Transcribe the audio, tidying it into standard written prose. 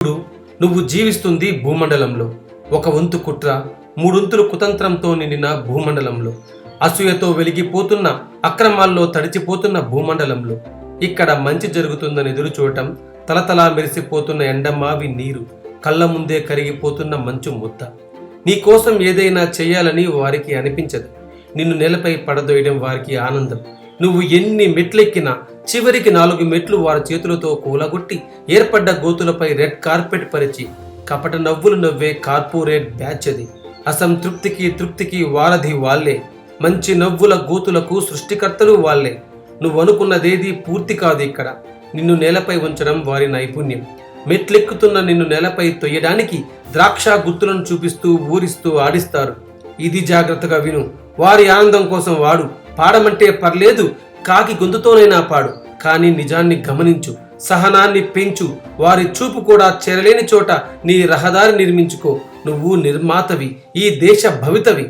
ఇప్పుడు నువ్వు జీవిస్తుంది భూమండలంలో. ఒక వంతు కుట్ర, మూడొంతులు కుతంత్రంతో నిండిన భూమండలంలో. అసూయతో వెలిగిపోతున్న, అక్రమాల్లో తడిచిపోతున్న భూమండలంలో. ఇక్కడ మంచి జరుగుతుందని ఎదురు చూడటం, తలతలా మెరిసిపోతున్న ఎండమావి నీరు, కళ్ళ ముందే కరిగిపోతున్న మంచు ముద్ద. నీ కోసం ఏదైనా చేయాలని వారికి అనిపించదు. నిన్ను నేలపై పడదోయడం వారికి ఆనందం. నువ్వు ఎన్ని మెట్లెక్కినా చివరికి 4 మెట్లు వారి చేతులతో కూలగొట్టి ఏర్పడ్డ గోతులపై రెడ్ కార్పెట్ పరిచి కపట నవ్వులు నవ్వే కార్పొరేట్ బ్యాచ్ అది. అసంతృప్తికి తృప్తికి వారధి వాళ్లే. మంచి నవ్వుల గోతులకు సృష్టికర్తలు వాళ్లే. నువ్వు అనుకున్నదేది పూర్తి కాదు ఇక్కడ. నిన్ను నేలపై ఉంచడం వారి నైపుణ్యం. మెట్లెక్కుతున్న నిన్ను నేలపై తొయ్యడానికి ద్రాక్ష గుర్తులను చూపిస్తూ ఊరిస్తూ ఆడిస్తారు. ఇది జాగ్రత్తగా విను. వారి ఆనందం కోసం వాడు. పాడమంటే పర్లేదు, కాకి గొంతుతోనైనా పాడు. కానీ నిజాన్ని గమనించు, సహనాన్ని పెంచు. వారి చూపు కూడా చేరలేని చోట నీ రహదారి నిర్మించుకో. నువ్వు నిర్మాతవి, ఈ దేశ భవితవి.